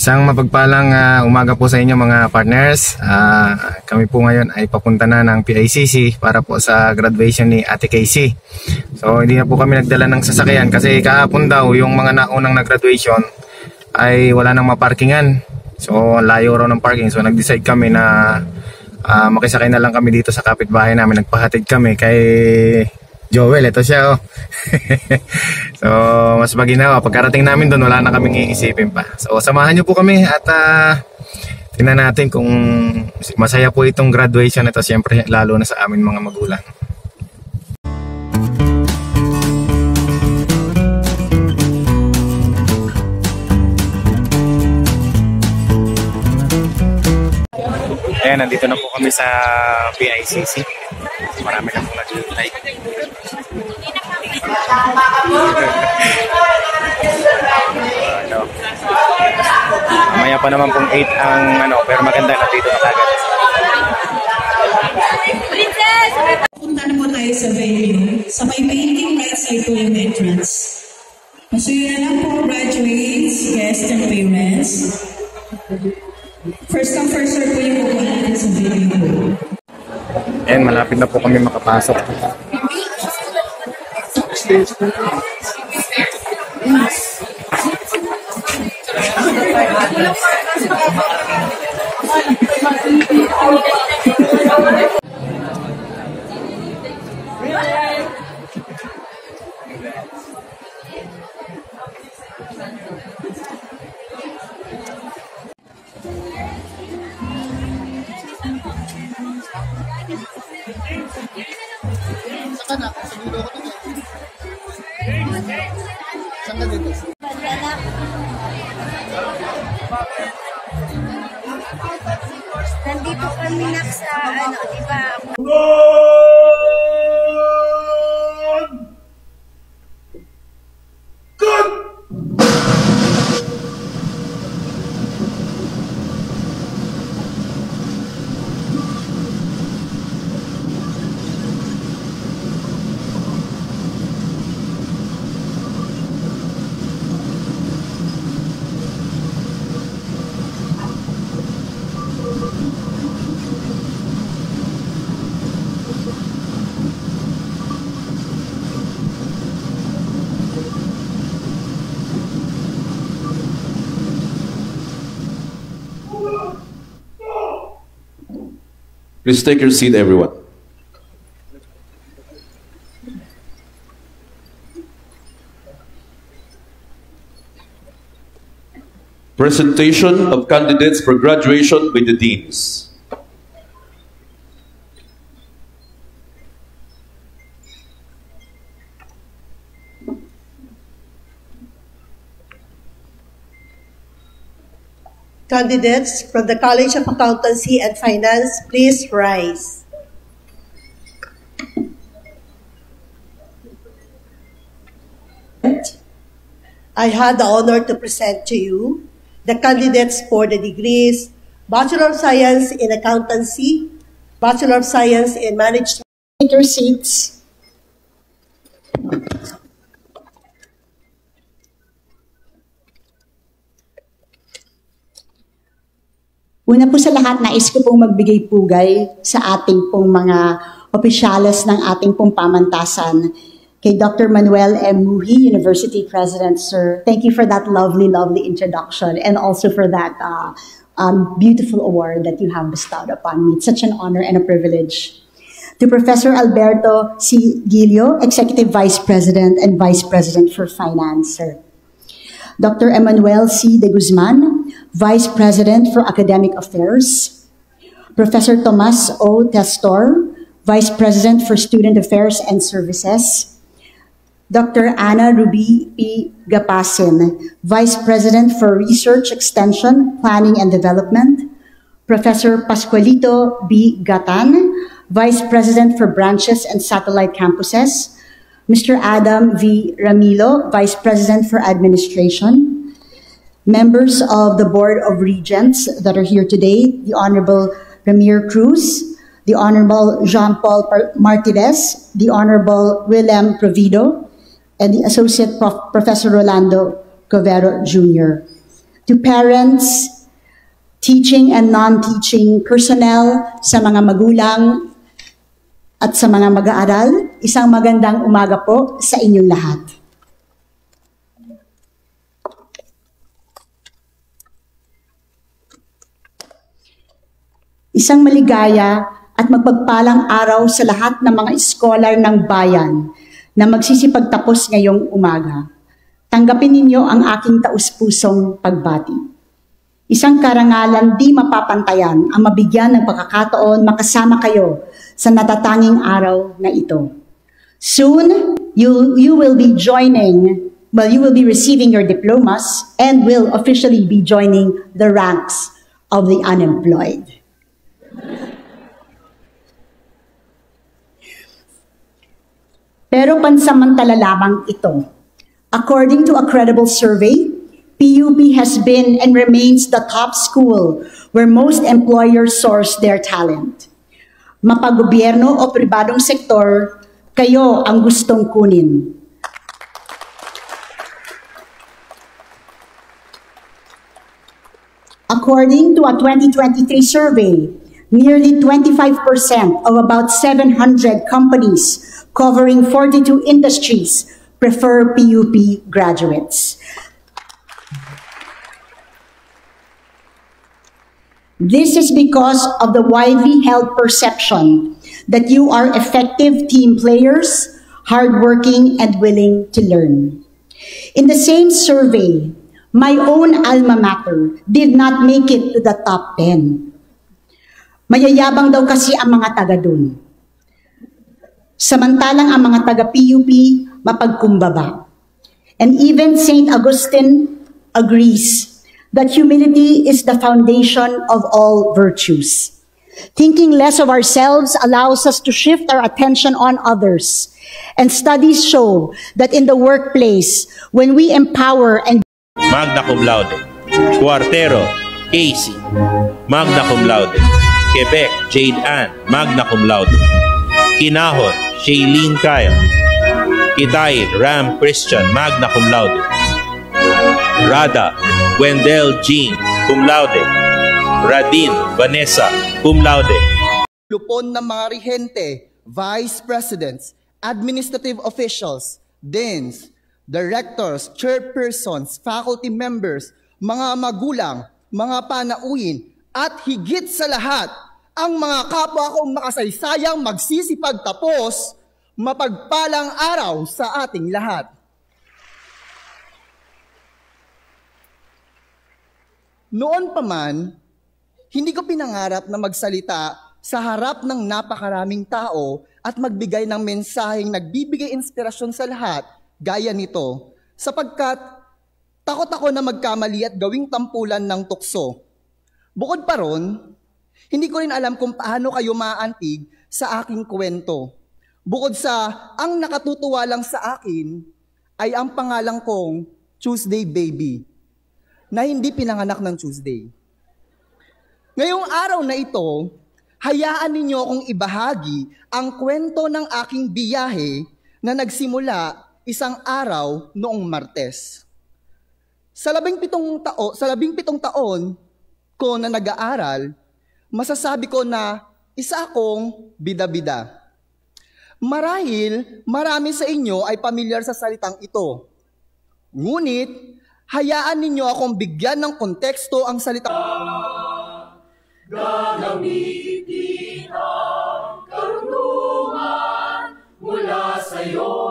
Isang mapagpalang umaga po sa inyo mga partners. Kami po ngayon ay papunta na ng PICC para po sa graduation ni Ate Casey. So hindi na po kami nagdala ng sasakyan kasi kahapon daw yung mga naunang nag-graduation ay wala nang maparkingan. So layo raw ng parking. So nag-decide kami na makisakay na lang kami dito sa kapitbahay namin. Nagpahatid kami kay Joel, ito siya oh. So mas maginawa, pagkarating namin doon wala na kaming iisipin pa. So samahan niyo po kami at tingnan natin kung masaya po itong graduation ito, siyempre lalo na sa amin mga magulang. Ayan, nandito na po kami sa PICC. Marami na po nag-hintay. Mamaya pa naman pong 8 ang pero maganda na dito na kagad. Punta na po tayo sa venue. Sa may painting right side po yung entrance. Masuya lang po graduates, guests, and parents. First come, first serve po yung pupunta natin sa venue po. Ayan, malapit na po kami makapasok. Nandito kami sa diba? Please take your seat, everyone. Presentation of candidates for graduation by the deans. Candidates from the College of Accountancy and Finance, please rise. I had the honor to present to you the candidates for the degrees Bachelor of Science in Accountancy, Bachelor of Science in Management. Take your seats. Una po sa lahat, nais ko pong magbigay pugay sa ating pong mga opisyales ng ating pong pamantasan. Kay Dr. Manuel M. Muhi, University President, sir. Thank you for that lovely, lovely introduction and also for that beautiful award that you have bestowed upon me. It's such an honor and a privilege. To Professor Alberto C. Gilio, Executive Vice President and Vice President for Finance, sir. Dr. Emmanuel C. de Guzman, Vice President for Academic Affairs. Professor Tomas O. Testor, Vice President for Student Affairs and Services. Dr. Ana Ruby P. Gapasin, Vice President for Research Extension, Planning and Development. Professor Pascualito B. Gatan, Vice President for Branches and Satellite Campuses. Mr. Adam V. Ramilo, Vice President for Administration. Members of the Board of Regents that are here today, the Honorable Ramir Cruz, the Honorable Jean-Paul Martinez, the Honorable Willem Provido, and the Associate Professor Rolando Covero Jr. to parents, teaching and non-teaching personnel, sa mga magulang at sa mga mag-aaral, isang magandang umaga po sa inyong lahat. Isang maligaya at magpagpalang araw sa lahat ng mga scholar ng bayan na magsisipagtapos ngayong umaga. Tanggapin ninyo ang aking taus-pusong pagbati. Isang karangalan di mapapantayan ang mabigyan ng pagkakataon makasama kayo sa natatanging araw na ito. Soon, you will be receiving your diplomas and will officially be joining the ranks of the unemployed. Pero pansamantala lamang ito. According to a credible survey, PUP has been and remains the top school where most employers source their talent. Mapagobyerno o pribadong sektor, kayo ang gustong kunin. According to a 2023 survey, nearly 25% of about 700 companies covering 42 industries prefer PUP graduates. This is because of the widely held perception that you are effective team players, hardworking, and willing to learn. In the same survey, my own alma mater did not make it to the top 10. Mayayabang daw kasi ang mga taga dun. Samantalang ang mga taga-PUP mapagkumbaba. And even St. Augustine agrees that humility is the foundation of all virtues. Thinking less of ourselves allows us to shift our attention on others. And studies show that in the workplace, when we empower and Magna cum laude. Cuartero, Casey. Magna cum laude. Quebec, Jade Ann. Magna cum laude. Kinahon, Shailene Kyle. Kitay, Ram Christian. Magna cum laude. Rada, Wendell Jean. Cum laude. Radin, Vanessa. Cum laude. Lupon ng mga rehente, vice presidents, administrative officials, deans, directors, chairpersons, faculty members, mga magulang, mga panauhin, at higit sa lahat, ang mga kapwa kong makasaysayang magsisipagtapos, mapagpalang araw sa ating lahat. Noon pa man, hindi ko pinangarap na magsalita sa harap ng napakaraming tao at magbigay ng mensaheng nagbibigay inspirasyon sa lahat gaya nito, sapagkat takot ako na magkamali at gawing tampulan ng tukso. Bukod pa ron, hindi ko rin alam kung paano kayo maaantig sa aking kwento. Bukod sa ang nakatutuwa lang sa akin ay ang pangalan kong Tuesday Baby, na hindi pinanganak ng Tuesday. Ngayong araw na ito, hayaan ninyo akong ibahagi ang kwento ng aking biyahe na nagsimula isang araw noong Martes. Sa 17 taon ko na nag-aaral, masasabi ko na isa akong bida-bida. Marahil marami sa inyo ay pamilyar sa salitang ito. Ngunit, hayaan ninyo akong bigyan ng konteksto ang salitang gagamitin ang karunungan mula sa iyo.